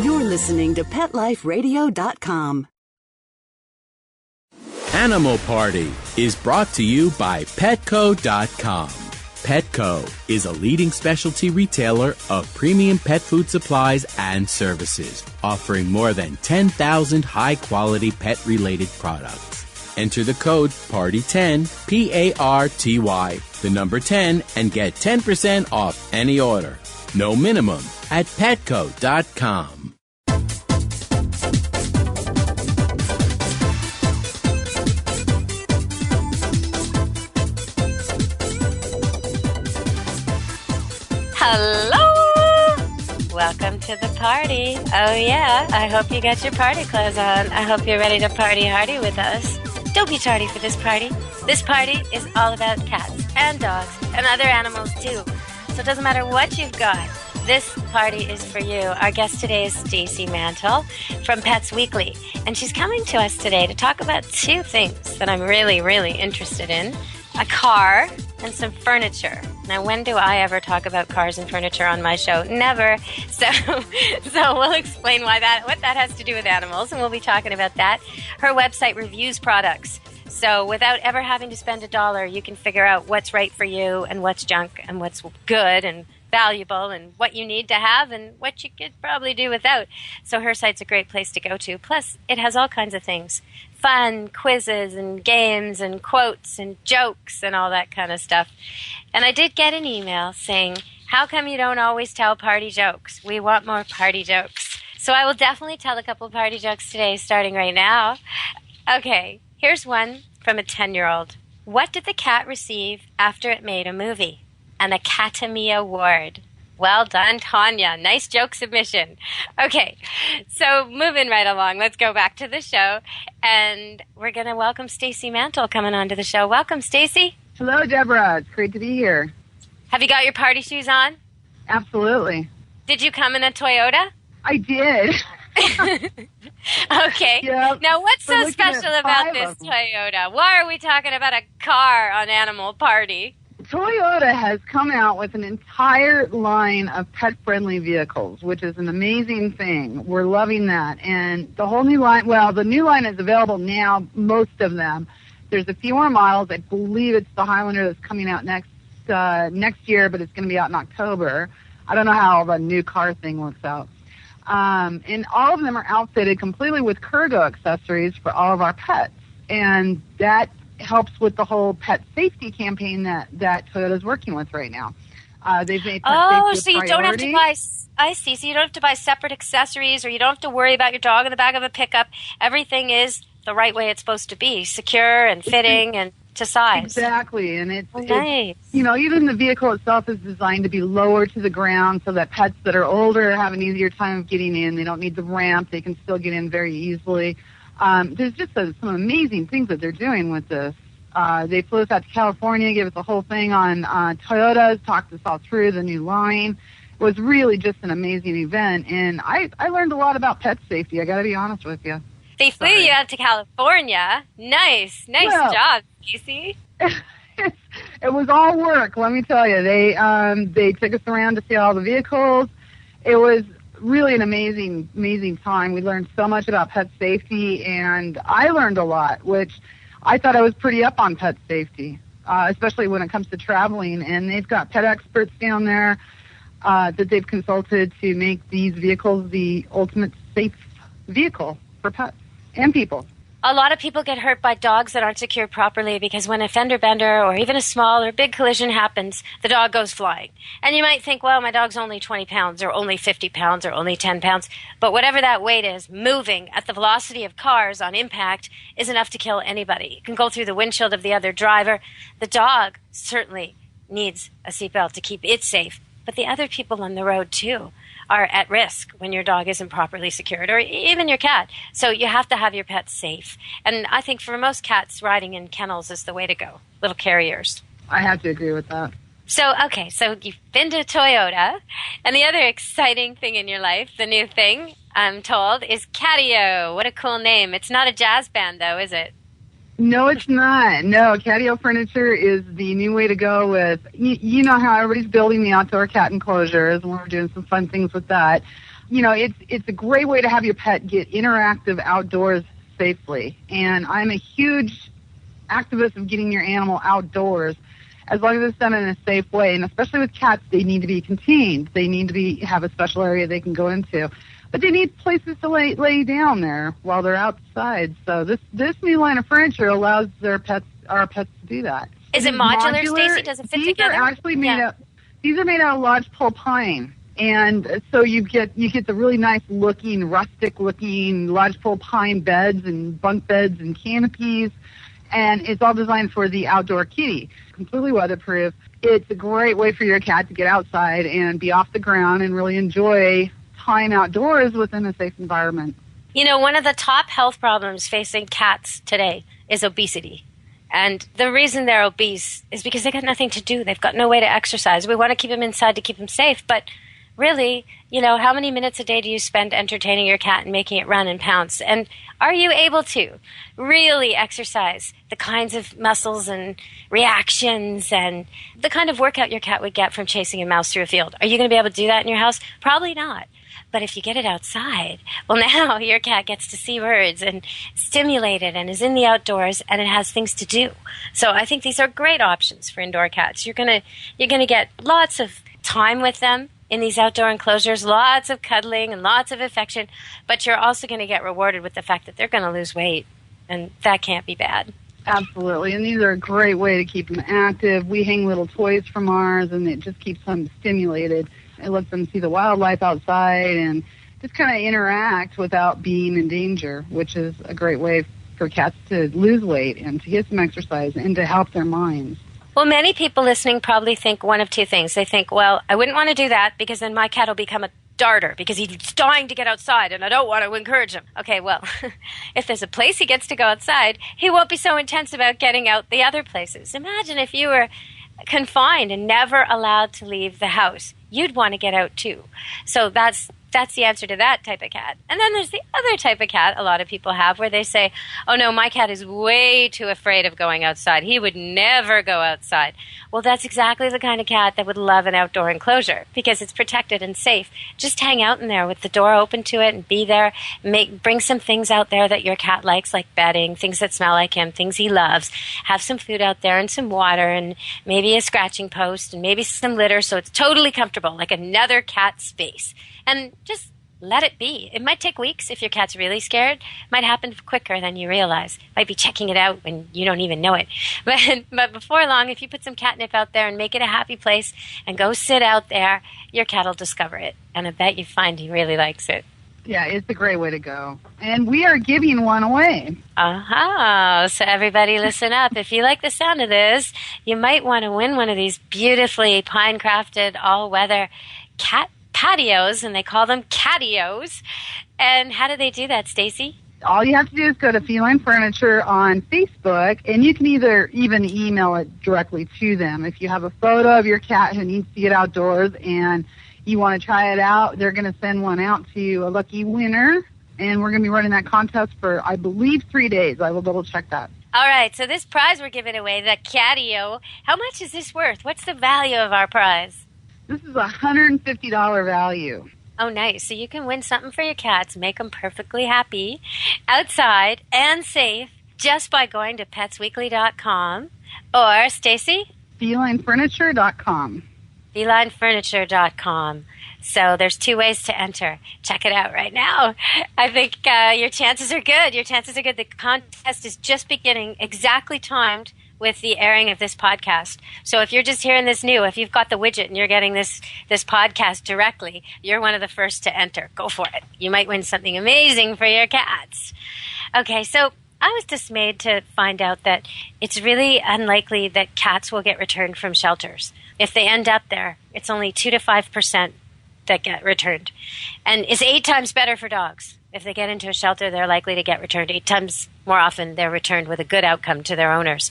You're listening to PetLifeRadio.com. Animal Party is brought to you by Petco.com. Petco is a leading specialty retailer of premium pet food supplies and services, offering more than 10,000 high-quality pet-related products. Enter the code PARTY10, P-A-R-T-Y, the number 10, and get 10% off any order. No minimum at Petco.com. Hello! Welcome to the party. Oh yeah, I hope you got your party clothes on. I hope you're ready to party hardy with us. Don't be tardy for this party. This party is all about cats and dogs and other animals too. So it doesn't matter what you've got. This party is for you. Our guest today is Stacy Mantle from Pets Weekly. And she's coming to us today to talk about two things that I'm really, really interested in. A car and some furniture. Now, when do I ever talk about cars and furniture on my show? Never. So we'll explain what that has to do with animals, and we'll be talking about that. Her website reviews products. So without ever having to spend $1, you can figure out what's right for you and what's junk and what's good and valuable and what you need to have and what you could probably do without. So her site's a great place to go to. Plus, it has all kinds of things. Fun, quizzes and games and quotes and jokes and all that kind of stuff. And I did get an email saying, how come you don't always tell party jokes? We want more party jokes. So I will definitely tell a couple of party jokes today, starting right now. Okay, here's one from a 10-year-old. What did the cat receive after it made a movie? An Academy Award. Well done, Tanya. Nice joke submission. Okay, so moving right along, let's go back to the show, and we're going to welcome Stacy Mantle coming on to the show. Welcome, Stacy. Hello, Deborah. It's great to be here. Have you got your party shoes on? Absolutely. Did you come in a Toyota? I did. Okay. Yep. Now, what's so special about this Toyota? Why are we talking about a car on Animal Party? Toyota has come out with an entire line of pet-friendly vehicles, which is an amazing thing. We're loving that. And the whole new line, well, the new line is available now, most of them. There's a few more models. I believe it's the Highlander that's coming out next year, but it's going to be out in October. I don't know how the new car thing works out. And all of them are outfitted completely with Kurgo accessories for all of our pets. And that helps with the whole pet safety campaign that Toyota's working with right now. They've made pet safety a priority. You don't have to buy. I see. So you don't have to buy separate accessories, or you don't have to worry about your dog in the back of a pickup. Everything is the right way it's supposed to be, secure and fitting and to size. Exactly, and it's nice. Even the vehicle itself is designed to be lower to the ground so that pets that are older have an easier time of getting in. They don't need the ramp; they can still get in very easily. There's just some amazing things that they're doing with this. They flew us out to California, gave us the whole thing on Toyotas, talked us all through the new line. It was really just an amazing event, and I learned a lot about pet safety. I got to be honest with you. They flew you out to California. Nice job, Casey. It was all work, let me tell you. They took us around to see all the vehicles. It was really an amazing time. We learned so much about pet safety, and I learned a lot, which I thought I was pretty up on pet safety, especially when it comes to traveling. And they've got pet experts down there that they've consulted to make these vehicles the ultimate safe vehicle for pets and people. A lot of people get hurt by dogs that aren't secured properly because when a fender bender or even a small or big collision happens, the dog goes flying. And you might think, well, my dog's only 20 pounds or only 50 pounds or only 10 pounds. But whatever that weight is, moving at the velocity of cars on impact is enough to kill anybody. It can go through the windshield of the other driver. The dog certainly needs a seatbelt to keep it safe. But the other people on the road, too, are at risk when your dog isn't properly secured, or even your cat. So you have to have your pets safe. And I think for most cats, riding in kennels is the way to go, little carriers. I have to agree with that. So you've been to Toyota, and the other exciting thing in your life, the new thing, I'm told, is Catio. What a cool name. It's not a jazz band, though, is it? No, it's not. No, Catio Furniture is the new way to go with, you know how everybody's building the outdoor cat enclosures, and we're doing some fun things with that. it's a great way to have your pet get interactive outdoors safely. And I'm a huge activist of getting your animal outdoors, as long as it's done in a safe way. And especially with cats, they need to be contained. They need to have a special area they can go into. But they need places to lay down there while they're outside. So this new line of furniture allows our pets to do that. Is it modular, Stacy? Does it fit together? These are actually made out of lodgepole pine. And so you get the really nice looking, rustic looking lodgepole pine beds and bunk beds and canopies. And it's all designed for the outdoor kitty. Completely weatherproof. It's a great way for your cat to get outside and be off the ground and really enjoy time outdoors within a safe environment. One of the top health problems facing cats today is obesity. And the reason they're obese is because they got nothing to do. They've got no way to exercise. We want to keep them inside to keep them safe. But really, how many minutes a day do you spend entertaining your cat and making it run and pounce? And are you able to really exercise the kinds of muscles and reactions and the kind of workout your cat would get from chasing a mouse through a field? Are you going to be able to do that in your house? Probably not. But if you get it outside, well, now your cat gets to see birds and stimulate it and is in the outdoors and it has things to do. So I think these are great options for indoor cats. You're gonna get lots of time with them in these outdoor enclosures, lots of cuddling and lots of affection, but you're also going to get rewarded with the fact that they're going to lose weight, and that can't be bad. Absolutely, and these are a great way to keep them active. We hang little toys from ours, and it just keeps them stimulated. It lets them see the wildlife outside and just kind of interact without being in danger, which is a great way for cats to lose weight and to get some exercise and to help their minds. Well, many people listening probably think one of two things. They think, well, I wouldn't want to do that because then my cat will become a darter because he's dying to get outside and I don't want to encourage him. Okay, well, if there's a place he gets to go outside, he won't be so intense about getting out the other places. Imagine if you were confined and never allowed to leave the house. You'd want to get out too. So that's the answer to that type of cat. And then there's the other type of cat a lot of people have where they say, oh no, my cat is way too afraid of going outside. He would never go outside. Well, that's exactly the kind of cat that would love an outdoor enclosure because it's protected and safe. Just hang out in there with the door open to it and be there. Bring some things out there that your cat likes, like bedding, things that smell like him, things he loves. Have some food out there and some water and maybe a scratching post and maybe some litter so it's totally comfortable, like another cat space. And just let it be. It might take weeks if your cat's really scared. It might happen quicker than you realize. Might be checking it out when you don't even know it. But before long, if you put some catnip out there and make it a happy place and go sit out there, your cat will discover it. And I bet you find he really likes it. Yeah, it's a great way to go. And we are giving one away. So everybody listen up. If you like the sound of this, you might want to win one of these beautifully pine-crafted, all-weather cat patios, and they call them catios. And how do they do that, Stacy? All you have to do is go to Feline Furniture on Facebook, and you can even email it directly to them. If you have a photo of your cat who needs to get outdoors and you want to try it out, they're going to send one out to a lucky winner, and we're going to be running that contest for, I believe, 3 days. I will double check that. All right, so this prize we're giving away, the catio, how much is this worth? What's the value of our prize? This is a $150 value. Oh, nice. So you can win something for your cats, make them perfectly happy, outside and safe, just by going to petsweekly.com. Or, Stacy? FelineFurniture.com. FelineFurniture.com. So there's 2 ways to enter. Check it out right now. I think your chances are good. Your chances are good. The contest is just beginning, exactly timed with the airing of this podcast. So if you're just hearing this new, if you've got the widget and you're getting this podcast directly, you're one of the first to enter. Go for it. You might win something amazing for your cats. Okay, so I was dismayed to find out that it's really unlikely that cats will get returned from shelters. If they end up there, it's only 2 to 5% that get returned. And it's 8 times better for dogs. If they get into a shelter, they're likely to get returned 8 times more often. They're returned with a good outcome to their owners.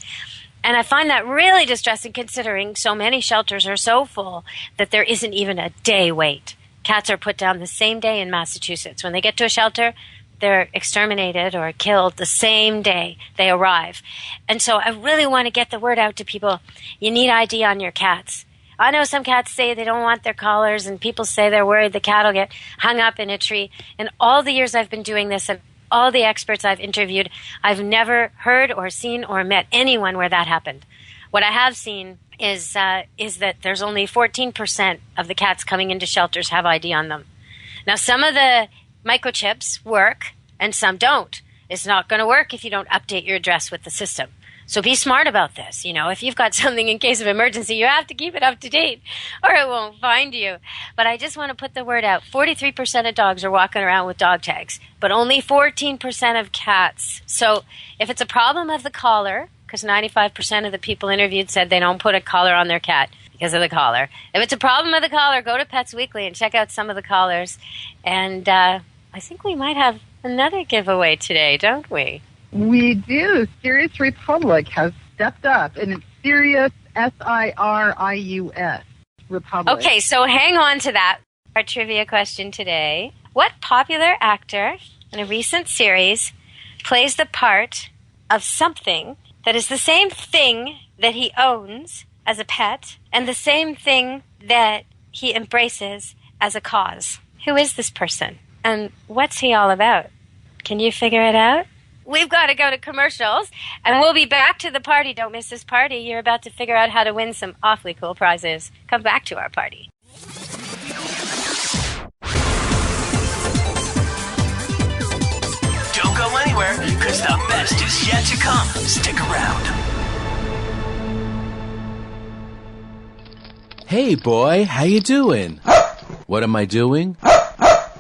And I find that really distressing considering so many shelters are so full that there isn't even a day wait. Cats are put down the same day in Massachusetts. When they get to a shelter, they're exterminated or killed the same day they arrive. And so I really want to get the word out to people. You need ID on your cats. I know some cats say they don't want their collars, and people say they're worried the cat will get hung up in a tree. In all the years I've been doing this and all the experts I've interviewed, I've never heard or seen or met anyone where that happened. What I have seen is that there's only 14% of the cats coming into shelters have ID on them. Now, some of the microchips work and some don't. It's not going to work if you don't update your address with the system. So be smart about this. You know, if you've got something in case of emergency, you have to keep it up to date or it won't find you. But I just want to put the word out. 43% of dogs are walking around with dog tags, but only 14% of cats. So if it's a problem of the collar, because 95% of the people interviewed said they don't put a collar on their cat because of the collar. If it's a problem of the collar, go to Pets Weekly and check out some of the collars. And I think we might have another giveaway today, don't we? We do. Sirius Republic has stepped up, and it's Sirius, Sirius Republic. Okay, so hang on to that. Our trivia question today. What popular actor in a recent series plays the part of something that is the same thing that he owns as a pet and the same thing that he embraces as a cause? Who is this person? And what's he all about? Can you figure it out? We've got to go to commercials, and we'll be back to the party. Don't miss this party. You're about to figure out how to win some awfully cool prizes. Come back to our party. Don't go anywhere, because the best is yet to come. Stick around. Hey, boy, how you doing? What am I doing?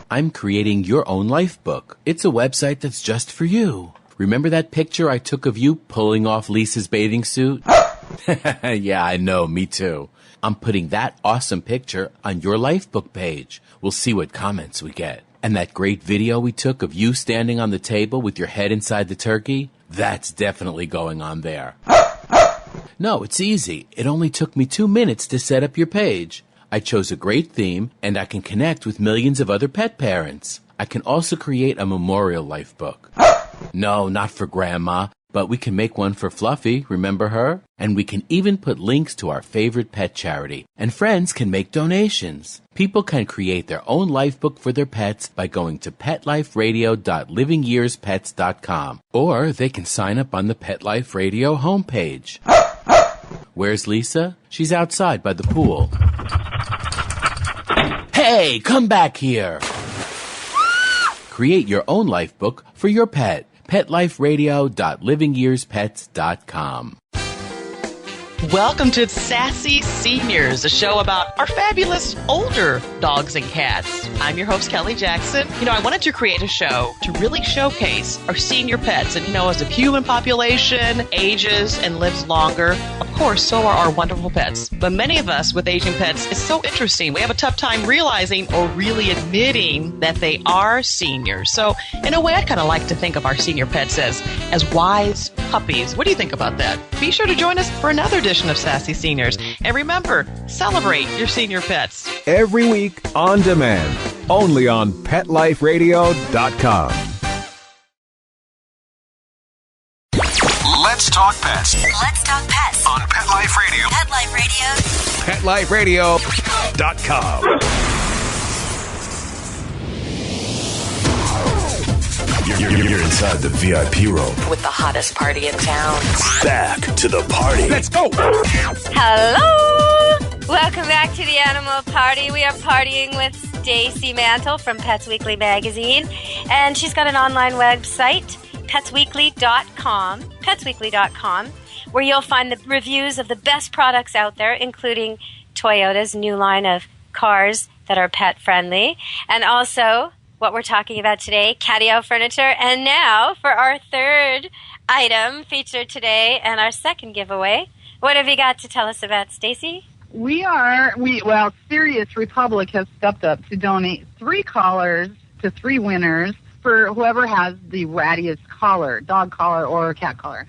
I'm creating your own life book. It's a website that's just for you. Remember that picture I took of you pulling off Lisa's bathing suit? Yeah, I know, me too. I'm putting that awesome picture on your life book page. We'll see what comments we get. And that great video we took of you standing on the table with your head inside the turkey? That's definitely going on there. No, it's easy. It only took me 2 minutes to set up your page. I chose a great theme, and I can connect with millions of other pet parents. I can also create a memorial life book. No, not for Grandma, but we can make one for Fluffy, remember her? And we can even put links to our favorite pet charity. And friends can make donations. People can create their own life book for their pets by going to petliferadio.livingyearspets.com. Or they can sign up on the Pet Life Radio homepage. Where's Lisa? She's outside by the pool. Hey, come back here! Create your own life book for your pet. petliferadio.livingyearspets.com. Welcome to Sassy Seniors, a show about our fabulous older dogs and cats. I'm your host, Kelly Jackson. I wanted to create a show to really showcase our senior pets. And, as the human population ages and lives longer, of course, so are our wonderful pets. But many of us with aging pets, it's so interesting. We have a tough time realizing or really admitting that they are seniors. So, in a way, I kind of like to think of our senior pets as wise puppies. What do you think about that? Be sure to join us for another edition of Sassy Seniors. And remember, celebrate your senior pets. Every week on demand, only on PetLifeRadio.com. Let's talk pets. Let's talk pets On Pet Life Radio. Pet Life Radio. PetLifeRadio.com. You're inside the VIP room. With the hottest party in town. Back to the party. Let's go! Hello! Welcome back to the Animal Party. We are partying with Stacy Mantle from Pets Weekly magazine. And she's got an online website, petsweekly.com, where you'll find the reviews of the best products out there, including Toyota's new line of cars that are pet-friendly, and also what we're talking about today, catio furniture. And now for our third item featured today and our second giveaway. What have you got to tell us about, Stacy? Sirius Republic has stepped up to donate 3 collars to 3 winners for whoever has the rattiest collar, dog collar or cat collar.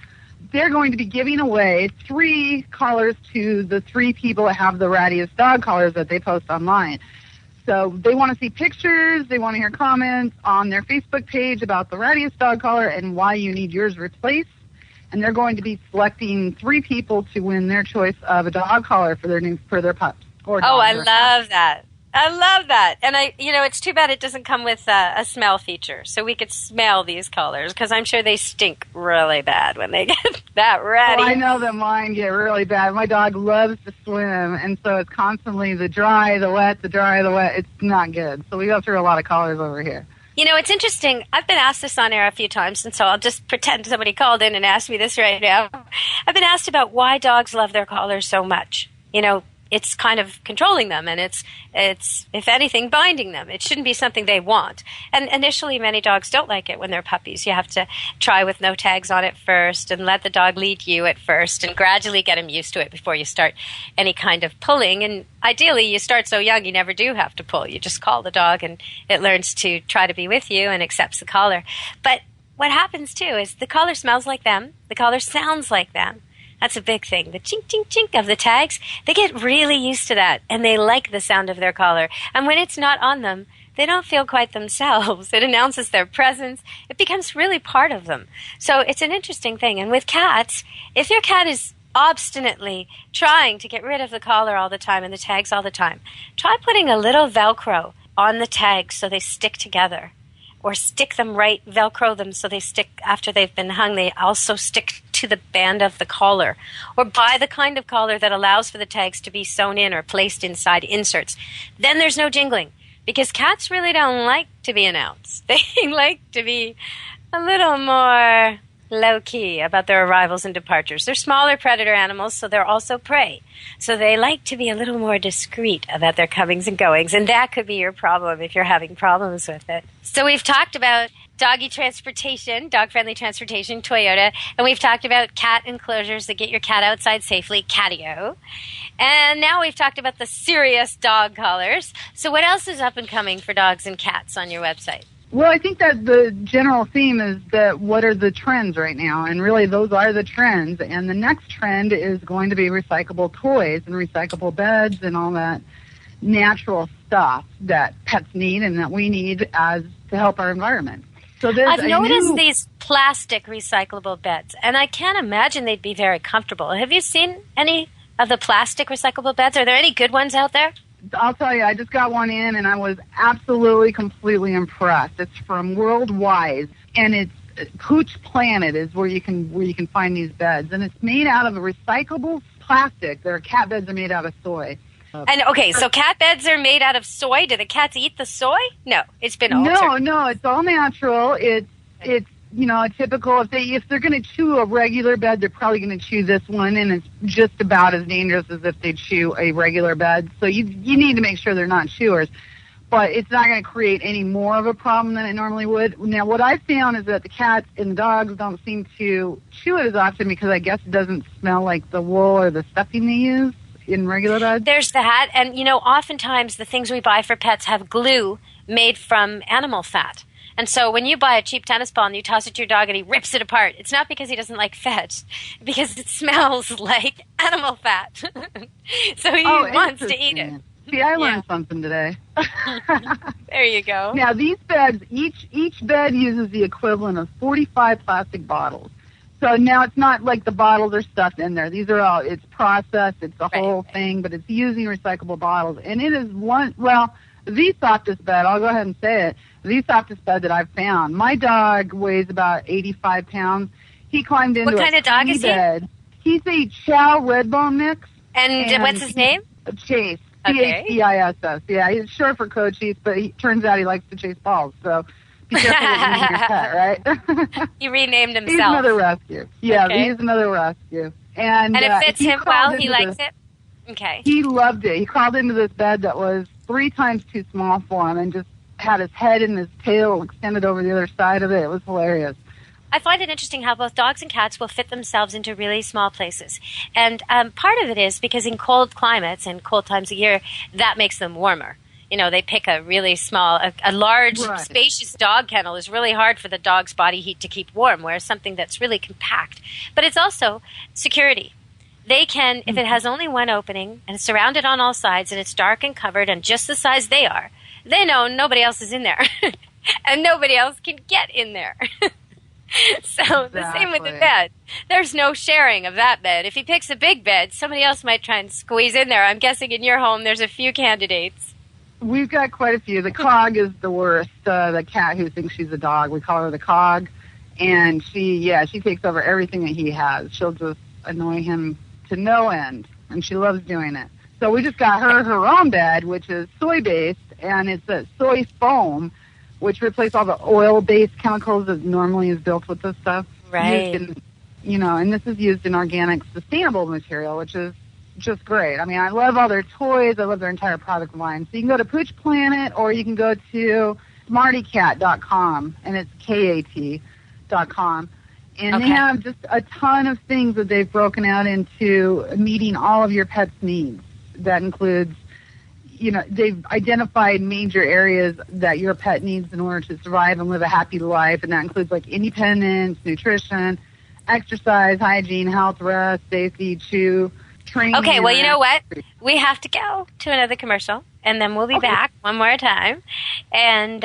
They're going to be giving away 3 collars to the 3 people that have the rattiest dog collars that they post online. So they want to see pictures, they want to hear comments on their Facebook page about the rattiest dog collar and why you need yours replaced. and they're going to be selecting 3 people to win their choice of a dog collar for their pups. Or oh, I love that. I love that. And it's too bad it doesn't come with a smell feature, so we could smell these collars, because I'm sure they stink really bad when they get that ready. Oh, I know that mine get really bad. My dog loves to swim, and so it's constantly the dry, the wet, the dry, the wet. It's not good. So we go through a lot of collars over here. It's interesting. I've been asked this on air a few times, and so I'll just pretend somebody called in and asked me this right now. I've been asked about why dogs love their collars so much. It's kind of controlling them, and it's if anything, binding them. It shouldn't be something they want. And initially, many dogs don't like it when they're puppies. You have to try with no tags on it first and let the dog lead you at first and gradually get him used to it before you start any kind of pulling. And ideally, you start so young, you never do have to pull. You just call the dog, and it learns to try to be with you and accepts the collar. But what happens, too, is the collar smells like them. The collar sounds like them. That's a big thing. The chink, chink, chink of the tags, they get really used to that, and they like the sound of their collar. And when it's not on them, they don't feel quite themselves. It announces their presence. It becomes really part of them. So it's an interesting thing. And with cats, if your cat is obstinately trying to get rid of the collar all the time and the tags all the time, try putting a little Velcro on the tags so they stick together. Or stick them right, Velcro them so they stick after they've been hung. They also stick to the band of the collar. Or buy the kind of collar that allows for the tags to be sewn in or placed inside inserts. Then there's no jingling, because cats really don't like to be announced. They like to be a little more low-key about their arrivals and departures. They're smaller predator animals, so they're also prey. So they like to be a little more discreet about their comings and goings, and that could be your problem if you're having problems with it. So we've talked about doggy transportation, dog-friendly transportation, Toyota, and we've talked about cat enclosures that get your cat outside safely, Catio. And now we've talked about the serious dog collars. So what else is up and coming for dogs and cats on your website? Well, I think that the general theme is that what are the trends right now? And really, those are the trends. And the next trend is going to be recyclable toys and recyclable beds and all that natural stuff that pets need and that we need to help our environment. So I've noticed these plastic recyclable beds, and I can't imagine they'd be very comfortable. Have you seen any of the plastic recyclable beds? Are there any good ones out there? I'll tell you, I just got one in, and I was absolutely, completely impressed. It's from Worldwide, and it's Pooch Planet is where you can find these beds, and it's made out of a recyclable plastic. Their cat beds are made out of soy. And okay, so cat beds are made out of soy. Do the cats eat the soy? No, it's been altered. No, it's all natural. It's typical. If they're going to chew a regular bed, they're probably going to chew this one, and it's just about as dangerous as if they chew a regular bed. So you need to make sure they're not chewers. But it's not going to create any more of a problem than it normally would. Now, what I've found is that the cats and the dogs don't seem to chew it as often because I guess it doesn't smell like the wool or the stuffing they use in regular beds. There's that. And, oftentimes the things we buy for pets have glue made from animal fat. And so when you buy a cheap tennis ball and you toss it to your dog and he rips it apart, it's not because he doesn't like fetch, because it smells like animal fat. So he wants to eat it. See, I learned something today. There you go. Now, these beds, each bed uses the equivalent of 45 plastic bottles. So now it's not like the bottles are stuffed in there. These are all, it's processed, it's the whole thing, but it's using recyclable bottles. And it is the softest bed, I'll go ahead and say it, the softest bed that I've found. My dog weighs about 85 pounds. He climbed into What kind of dog is bed. He's a Chow Redbone mix. And what's his name? Chase. Okay. Chiss. Yeah, he's short for Cochise, but turns out he likes to chase balls. So be careful with naming your pet, right? He renamed himself. He's another rescue. Yeah, he's another rescue. And it fits him well? He likes it? Okay. He loved it. He crawled into this bed that was 3 times too small for him and just had his head and his tail extended over the other side of it. It was hilarious. I find it interesting how both dogs and cats will fit themselves into really small places. And part of it is because in cold climates and cold times of year, that makes them warmer. They pick a really small, a large, spacious dog kennel is really hard for the dog's body heat to keep warm, whereas something that's really compact. But it's also security. They can, if it has only one opening and it's surrounded on all sides and it's dark and covered and just the size they are, they know nobody else is in there. And nobody else can get in there. So the same with the bed. There's no sharing of that bed. If he picks a big bed, somebody else might try and squeeze in there. I'm guessing in your home there's a few candidates. We've got quite a few. The cog is the worst. The cat who thinks she's a dog. We call her the cog. And she takes over everything that he has. She'll just annoy him to no end. And she loves doing it. So we just got her own bed, which is soy-based, and it's a soy foam, which replaces all the oil-based chemicals that normally is built with this stuff. Right. And this is used in organic, sustainable material, which is just great. I mean, I love all their toys. I love their entire product line. So you can go to Pooch Planet, or you can go to smartycat.com, and it's KAT.com. And they have just a ton of things that they've broken out into meeting all of your pet's needs. That includes, they've identified major areas that your pet needs in order to survive and live a happy life, and that includes like independence, nutrition, exercise, hygiene, health, rest, safety, chew, training. Okay, well, you know what? We have to go to another commercial, and then we'll be back one more time, and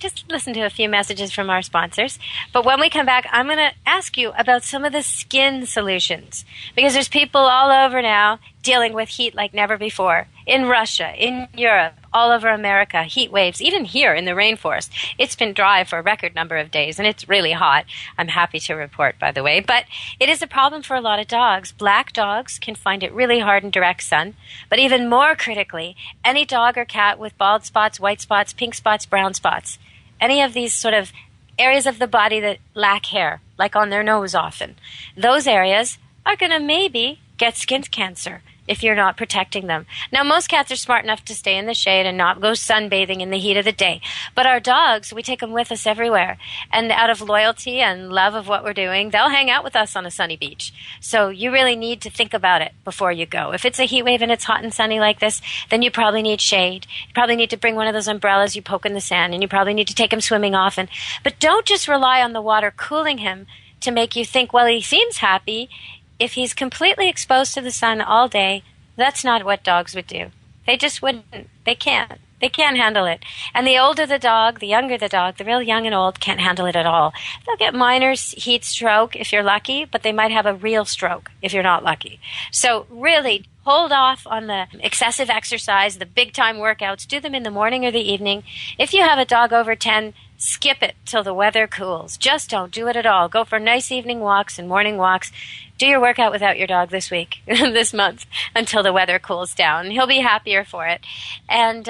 just listen to a few messages from our sponsors. But when we come back, I'm going to ask you about some of the skin solutions, because there's people all over now dealing with heat like never before. In Russia, in Europe, all over America, heat waves, even here in the rainforest. It's been dry for a record number of days, and it's really hot. I'm happy to report, by the way. But it is a problem for a lot of dogs. Black dogs can find it really hard in direct sun. But even more critically, any dog or cat with bald spots, white spots, pink spots, brown spots, any of these sort of areas of the body that lack hair, like on their nose often, those areas are going to maybe get skin cancer if you're not protecting them. Now, most cats are smart enough to stay in the shade and not go sunbathing in the heat of the day. But our dogs, we take them with us everywhere. And out of loyalty and love of what we're doing, they'll hang out with us on a sunny beach. So you really need to think about it before you go. If it's a heat wave and it's hot and sunny like this, then you probably need shade. You probably need to bring one of those umbrellas you poke in the sand, and you probably need to take him swimming often. But don't just rely on the water cooling him to make you think, well, he seems happy. If he's completely exposed to the sun all day, that's not what dogs would do. They just wouldn't. They can't. They can't handle it. And the older the dog, the younger the dog, the real young and old can't handle it at all. They'll get minor heat stroke if you're lucky, but they might have a real stroke if you're not lucky. So really, hold off on the excessive exercise, the big-time workouts. Do them in the morning or the evening. If you have a dog over 10, skip it till the weather cools. Just don't do it at all. Go for nice evening walks and morning walks. Do your workout without your dog this week, this month, until the weather cools down. He'll be happier for it. And,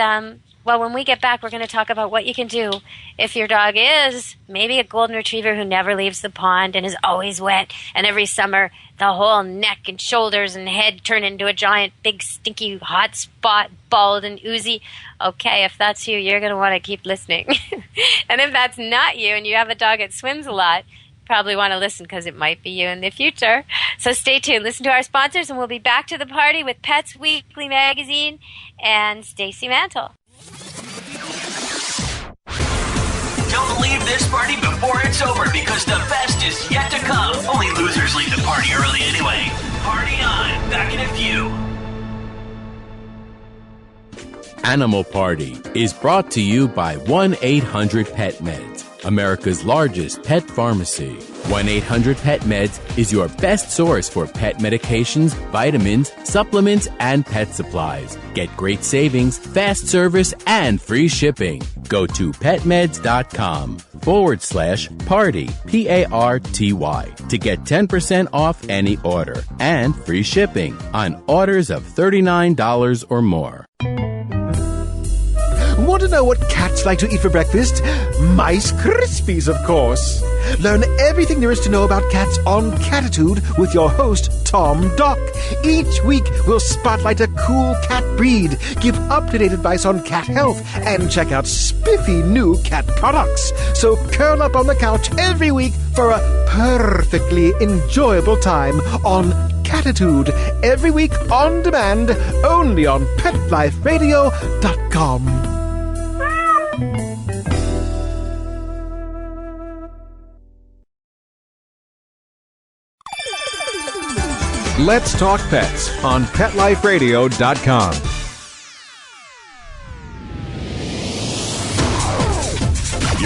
when we get back, we're going to talk about what you can do if your dog is maybe a golden retriever who never leaves the pond and is always wet, and every summer the whole neck and shoulders and head turn into a giant, big, stinky, hot spot, bald and oozy. Okay, if that's you, you're going to want to keep listening. And if that's not you and you have a dog that swims a lot, probably want to listen because it might be you in the future. So stay tuned. Listen to our sponsors, and we'll be back to the party with Pets Weekly Magazine and Stacy Mantle. Don't leave this party before it's over, because the best is yet to come. Only losers leave the party early anyway. Party on. Back in a few. Animal Party is brought to you by 1-800-PET-MEDS, America's largest pet pharmacy. 1-800-PET-MEDS is your best source for pet medications, vitamins, supplements, and pet supplies. Get great savings, fast service, and free shipping. Go to petmeds.com/party, PARTY, to get 10% off any order and free shipping on orders of $39 or more. Want to know what cats like to eat for breakfast? Mice Krispies, of course. Learn everything there is to know about cats on Catitude with your host, Tom Dock. Each week, we'll spotlight a cool cat breed, give up-to-date advice on cat health, and check out spiffy new cat products. So curl up on the couch every week for a perfectly enjoyable time on Catitude. Every week on demand, only on PetLifeRadio.com. Let's Talk Pets on PetLifeRadio.com.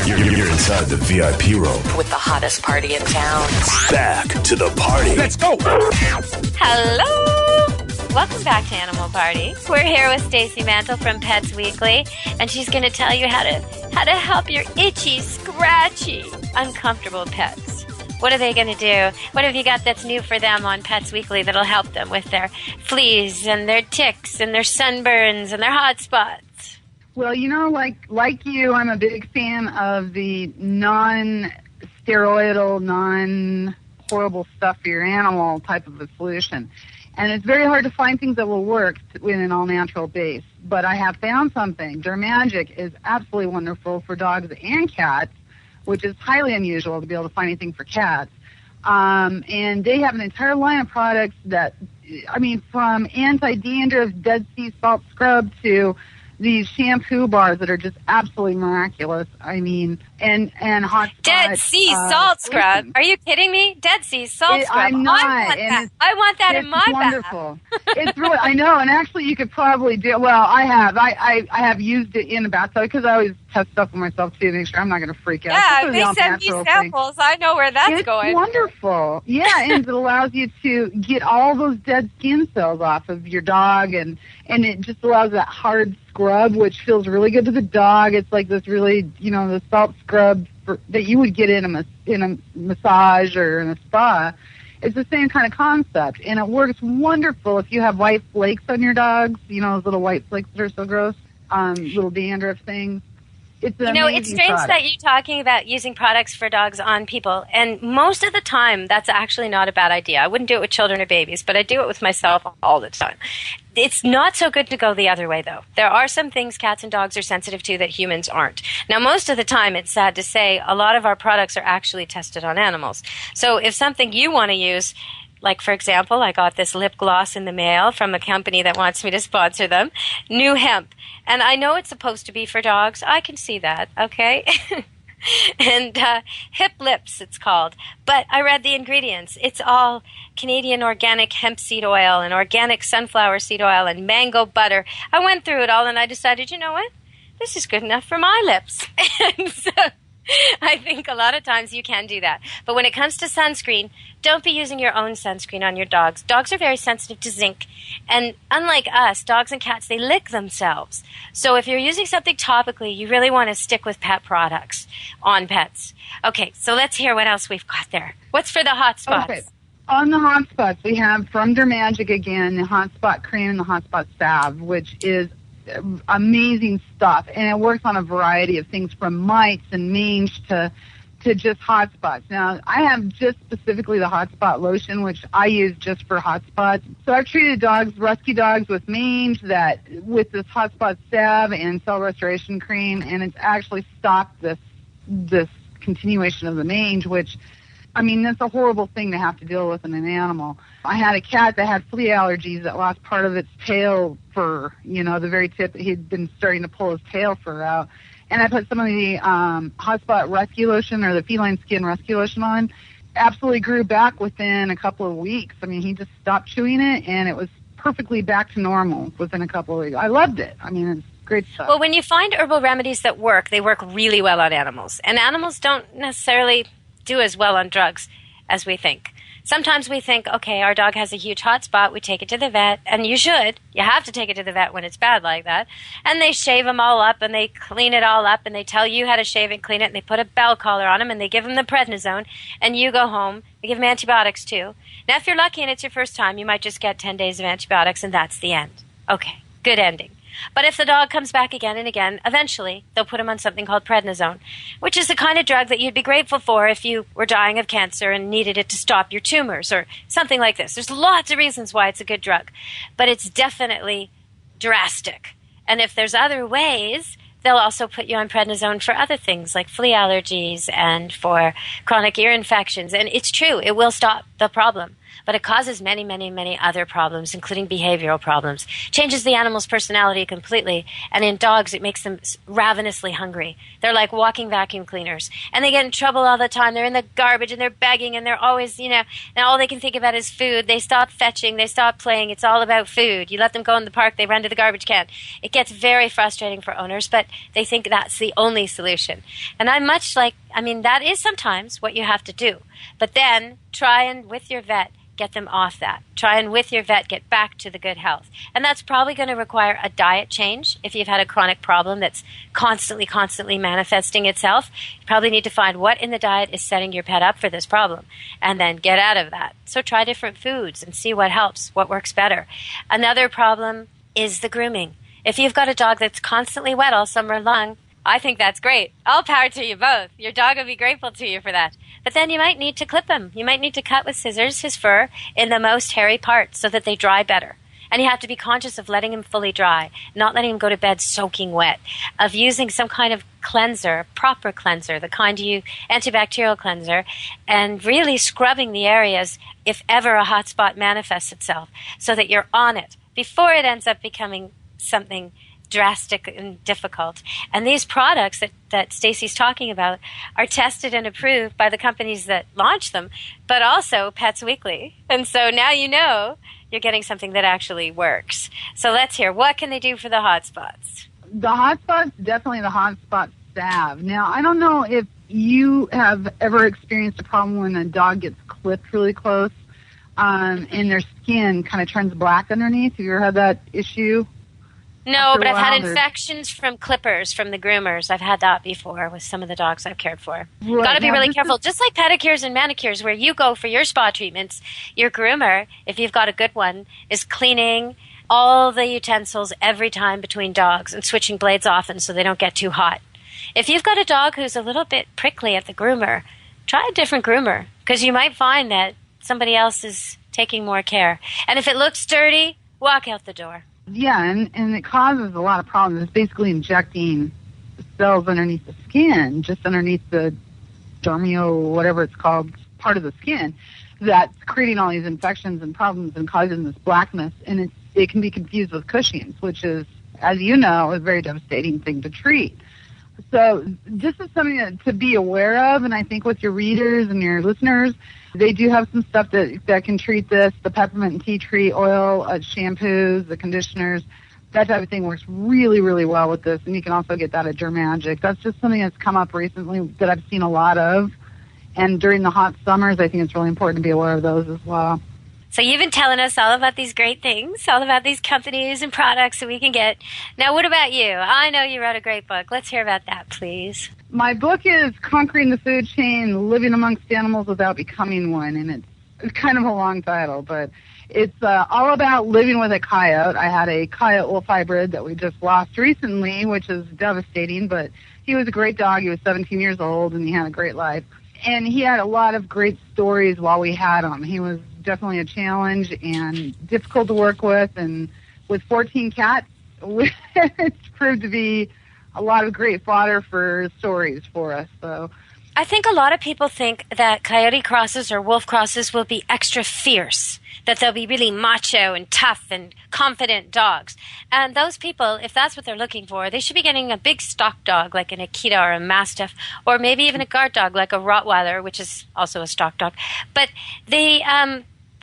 You're inside the VIP room. With the hottest party in town. Back to the party. Let's go. Hello! Welcome back to Animal Party. We're here with Stacy Mantle from Pets Weekly, and she's going to tell you how to help your itchy, scratchy, uncomfortable pets. What are they going to do? What have you got that's new for them on Pets Weekly that'll help them with their fleas and their ticks and their sunburns and their hot spots? Well, you know, like you, I'm a big fan of the non-steroidal, non-horrible stuff for your animal type of a solution. And it's very hard to find things that will work in an all-natural base. But I have found something. Dermagic is absolutely wonderful for dogs and cats, which is highly unusual to be able to find anything for cats. And they have an entire line of products that, I mean, from anti-dandruff, Dead Sea salt scrub to these shampoo bars that are just absolutely miraculous. I mean, and hot Dead Sea salt scrub. Are you kidding me? Dead Sea salt scrub. I'm not. I want that in my bath. Wonderful. It's really, I know, and actually you could probably do. Well, I have used it in a bathtub because I always test stuff for myself too to make sure I'm not going to freak out. Yeah, they send me samples. I know where that's going. It's wonderful. Yeah, and it allows you to get all those dead skin cells off of your dog, and it just allows that hard scrub, which feels really good to the dog. It's like this really, you know, the salt scrub that you would get in a massage or in a spa. It's the same kind of concept, and it works wonderful if you have white flakes on your dogs, you know, those little white flakes that are so gross, little dandruff things. It's it's strange that you're talking about using products for dogs on people, and most of the time that's actually not a bad idea. I wouldn't do it with children or babies, but I do it with myself all the time. It's not so good to go the other way, though. There are some things cats and dogs are sensitive to that humans aren't. Now, most of the time, it's sad to say, a lot of our products are actually tested on animals. So if something you want to use, like, for example, I got this lip gloss in the mail from a company that wants me to sponsor them, New Hemp. And I know it's supposed to be for dogs. I can see that, okay? And Hip Lips, it's called. But I read the ingredients. It's all Canadian organic hemp seed oil and organic sunflower seed oil and mango butter. I went through it all and I decided, you know what? This is good enough for my lips. And so I think a lot of times you can do that. But when it comes to sunscreen, don't be using your own sunscreen on your dogs. Dogs are very sensitive to zinc. And unlike us, dogs and cats, they lick themselves. So if you're using something topically, you really want to stick with pet products on pets. Okay, so let's hear what else we've got there. What's for the hot spots? Okay. On the hot spots, we have from Dermagic again, the hot spot cream and the hot spot salve, which is amazing stuff, and it works on a variety of things from mites and mange to just hot spots. Now, I have just specifically the hot spot lotion, which I use just for hot spots. So I've treated rescue dogs with mange with this hot spot salve and cell restoration cream, and it's actually stopped this continuation of the mange, which, I mean, that's a horrible thing to have to deal with in an animal. I had a cat that had flea allergies that lost part of its tail fur, you know, the very tip. He'd been starting to pull his tail fur out. And I put some of the hot spot rescue lotion or the feline skin rescue lotion on. Absolutely grew back within a couple of weeks. I mean, he just stopped chewing it, and it was perfectly back to normal within a couple of weeks. I loved it. I mean, it's great stuff. Well, when you find herbal remedies that work, they work really well on animals. And animals don't necessarily do as well on drugs as we think. Sometimes we think, okay, our dog has a huge hot spot, we take it to the vet, and you should. You have to take it to the vet when it's bad like that. And they shave him all up, and they clean it all up, and they tell you how to shave and clean it, and they put a bell collar on him, and they give him the prednisone, and you go home. They give him antibiotics, too. Now, if you're lucky and it's your first time, you might just get 10 days of antibiotics, and that's the end. Okay, good ending. But if the dog comes back again and again, eventually they'll put him on something called prednisone, which is the kind of drug that you'd be grateful for if you were dying of cancer and needed it to stop your tumors or something like this. There's lots of reasons why it's a good drug, but it's definitely drastic. And if there's other ways, they'll also put you on prednisone for other things like flea allergies and for chronic ear infections. And it's true, it will stop the problem. but it causes many, many, many other problems, including behavioral problems. Changes the animal's personality completely. And in dogs, it makes them ravenously hungry. They're like walking vacuum cleaners. And they get in trouble all the time. They're in the garbage and they're begging and they're always, and all they can think about is food. They stop fetching. They stop playing. It's all about food. You let them go in the park, they run to the garbage can. It gets very frustrating for owners, but they think that's the only solution. And I'm much like, that is sometimes what you have to do. But then try and, with your vet, get them off that. Try and, with your vet, get back to the good health. And that's probably going to require a diet change. If you've had a chronic problem that's constantly manifesting itself, you probably need to find what in the diet is setting your pet up for this problem and then get out of that. So try different foods and see what helps, what works better. Another problem is the grooming. If you've got a dog that's constantly wet all summer long, I think that's great. All power to you both. Your dog will be grateful to you for that. But then you might need to clip him. You might need to cut with scissors his fur in the most hairy parts so that they dry better. And you have to be conscious of letting him fully dry, not letting him go to bed soaking wet, of using some kind of cleanser, proper cleanser, the kind you antibacterial cleanser, and really scrubbing the areas if ever a hot spot manifests itself so that you're on it before it ends up becoming something drastic and difficult. And these products that Stacy's talking about are tested and approved by the companies that launch them, but also Pets Weekly. And so now you're getting something that actually works. So let's hear, what can they do for the hot spots? The hot spots, definitely the hot spot salve. Now, I don't know if you have ever experienced a problem when a dog gets clipped really close and their skin kind of turns black underneath. Have you ever had that issue? No, but I've had infections from clippers from the groomers. I've had that before with some of the dogs I've cared for. Right. Got to be really careful. Just like pedicures and manicures, where you go for your spa treatments, your groomer, if you've got a good one, is cleaning all the utensils every time between dogs and switching blades often so they don't get too hot. If you've got a dog who's a little bit prickly at the groomer, try a different groomer, because you might find that somebody else is taking more care. And if it looks dirty, walk out the door. Yeah, and it causes a lot of problems. It's basically injecting cells underneath the skin, just underneath the dermio, whatever it's called, part of the skin, that's creating all these infections and problems and causing this blackness. And it can be confused with Cushing's, which is, as you know, a very devastating thing to treat. So this is something to be aware of, and I think with your readers and your listeners, they do have some stuff that can treat this, the peppermint and tea tree oil, shampoos, the conditioners. That type of thing works really, really well with this, and you can also get that at Dermagic. That's just something that's come up recently that I've seen a lot of, and during the hot summers, I think it's really important to be aware of those as well. So you've been telling us all about these great things, all about these companies and products that we can get. Now, what about you? I know you wrote a great book. Let's hear about that, please. My book is Conquering the Food Chain, Living Amongst Animals Without Becoming One, and it's kind of a long title, but it's all about living with a coyote. I had a coyote wolf hybrid that we just lost recently, which is devastating, but he was a great dog. He was 17 years old, and he had a great life. And he had a lot of great stories while we had him. He was definitely a challenge and difficult to work with, and with 14 cats, it's proved to be a lot of great fodder for stories for us. So I think a lot of people think that coyote crosses or wolf crosses will be extra fierce, that they'll be really macho and tough and confident dogs. And those people, if that's what they're looking for, they should be getting a big stock dog like an Akita or a Mastiff, or maybe even a guard dog like a Rottweiler, which is also a stock dog. But the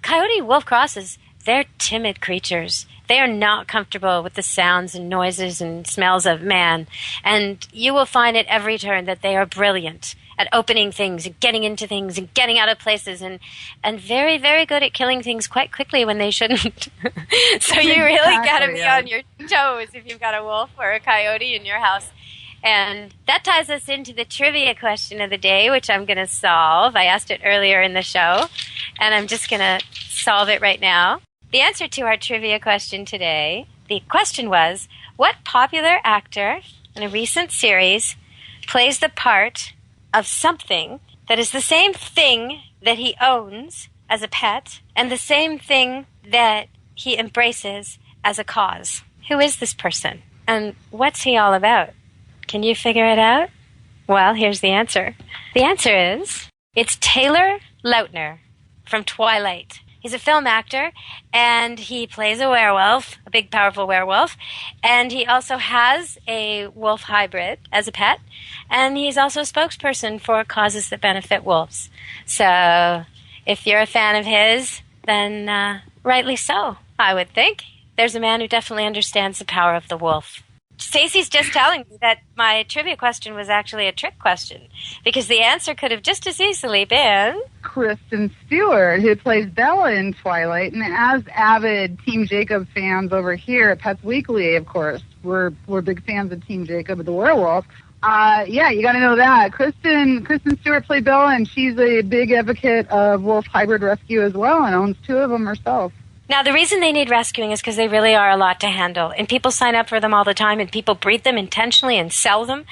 coyote wolf crosses, they're timid creatures. They are not comfortable with the sounds and noises and smells of man. And you will find at every turn that they are brilliant at opening things and getting into things and getting out of places, and very, very good at killing things quite quickly when they shouldn't. So you really got to be on your toes if you've got a wolf or a coyote in your house. And that ties us into the trivia question of the day, which I'm going to solve. I asked it earlier in the show, and I'm just going to solve it right now. The answer to our trivia question today, the question was, what popular actor in a recent series plays the part of something that is the same thing that he owns as a pet and the same thing that he embraces as a cause? Who is this person? And what's he all about? Can you figure it out? Well, here's the answer. The answer is, it's Taylor Lautner from Twilight. He's a film actor, and he plays a werewolf, a big, powerful werewolf. And he also has a wolf hybrid as a pet. And he's also a spokesperson for causes that benefit wolves. So if you're a fan of his, then rightly so, I would think. There's a man who definitely understands the power of the wolf. Stacy's just telling me that my trivia question was actually a trick question, because the answer could have just as easily been Kristen Stewart, who plays Bella in Twilight. And as avid Team Jacob fans over here at Pets Weekly, of course, we're big fans of Team Jacob, the werewolf. Yeah, you got to know that. Kristen Stewart played Bella, and she's a big advocate of wolf hybrid rescue as well, and owns 2 of them herself. Now, the reason they need rescuing is because they really are a lot to handle. And people sign up for them all the time, and people breed them intentionally and sell them,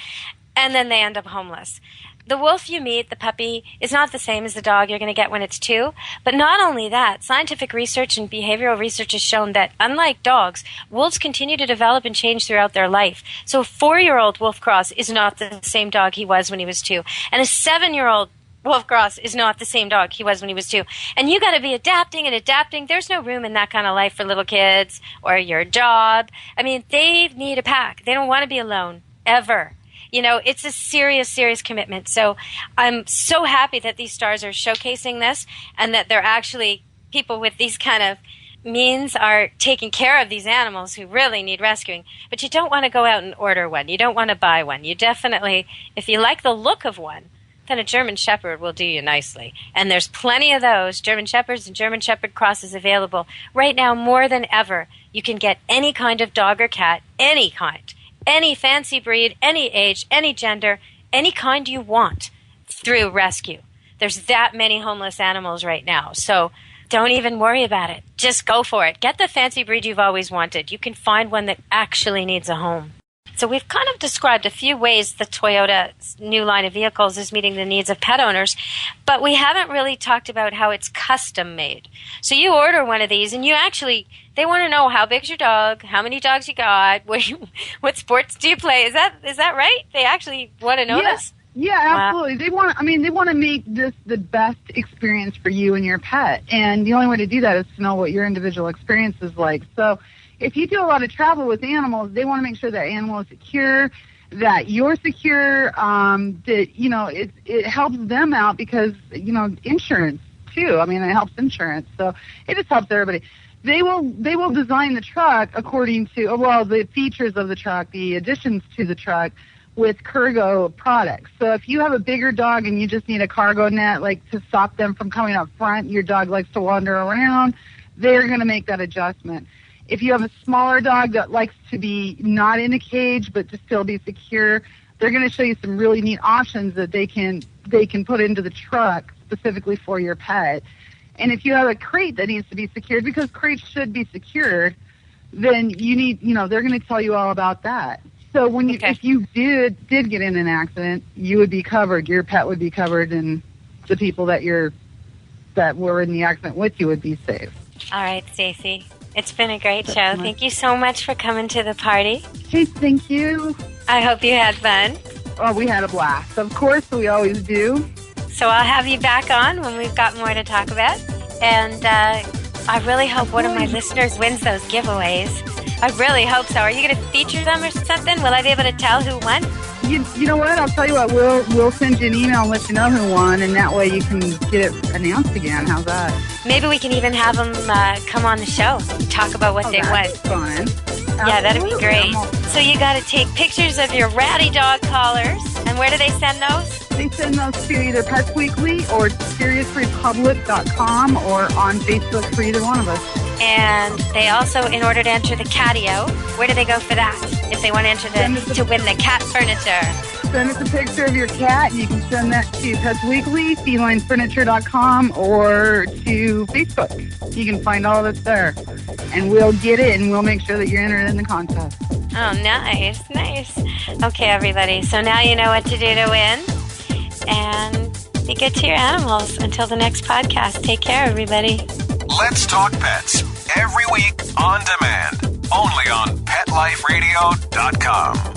and then they end up homeless. The wolf you meet, the puppy, is not the same as the dog you're going to get when it's 2. But not only that, scientific research and behavioral research has shown that, unlike dogs, wolves continue to develop and change throughout their life. So a 4-year-old wolf cross is not the same dog he was when he was 2. And a 7-year-old wolf cross is not the same dog he was when he was 2. And you got to be adapting and adapting. There's no room in that kind of life for little kids or your job. I mean, they need a pack. They don't want to be alone, ever. You know, it's a serious, serious commitment. So I'm so happy that these stars are showcasing this, and that they're actually people with these kind of means are taking care of these animals who really need rescuing. But you don't want to go out and order one. You don't want to buy one. You definitely, if you like the look of one, then a German Shepherd will do you nicely. And there's plenty of those German Shepherds and German Shepherd crosses available. Right now, more than ever, you can get any kind of dog or cat, any kind, any fancy breed, any age, any gender, any kind you want through rescue. There's that many homeless animals right now. So don't even worry about it. Just go for it. Get the fancy breed you've always wanted. You can find one that actually needs a home. So we've kind of described a few ways the Toyota's new line of vehicles is meeting the needs of pet owners, but we haven't really talked about how it's custom made. So you order one of these, and they want to know how big's your dog, how many dogs you got, what sports do you play? Is that right? They actually want to know this? Yeah, absolutely. Wow. They want to make this the best experience for you and your pet, and the only way to do that is to know what your individual experience is like. So if you do a lot of travel with animals, they want to make sure that animal is secure, that you're secure, that, you know, it helps them out because, you know, insurance too. I mean, it helps insurance. So it just helps everybody. They will design the truck according to, the features of the truck, the additions to the truck with cargo products. So if you have a bigger dog and you just need a cargo net, like to stop them from coming up front, your dog likes to wander around, they're going to make that adjustment. If you have a smaller dog that likes to be not in a cage but to still be secure, they're going to show you some really neat options that they can put into the truck specifically for your pet. And if you have a crate that needs to be secured, because crates should be secured, then they're going to tell you all about that. So if you did get in an accident, you would be covered. Your pet would be covered, and the people that were in the accident with you would be safe. All right, Stacy. It's been a great show. Thank you so much for coming to the party. Hey, thank you. I hope you had fun. Oh, we had a blast. Of course, we always do. So I'll have you back on when we've got more to talk about. And I really hope one of my listeners wins those giveaways. I really hope so. Are you going to feature them or something? Will I be able to tell who won? You know what? I'll tell you what. We'll send you an email and let you know who won, and that way you can get it announced again. How's that? Maybe we can even have them come on the show, talk about what they won. Fun. Yeah, that'd be great. So you got to take pictures of your ratty dog collars, and where do they send those? They send those to either Pets Weekly or SeriousRepublic.com or on Facebook for either one of us. And they also, in order to enter the catio, where do they go for that? If they want to enter to win the cat furniture. Send us a picture of your cat, and you can send that to Pets Weekly, FelineFurniture.com, or to Facebook. You can find all of us there. And we'll get it, and we'll make sure that you're entered in the contest. Oh, nice. Okay, everybody. So now you know what to do to win. And be good to your animals. Until the next podcast, take care, everybody. Let's Talk Pets, every week on demand, only on PetLifeRadio.com.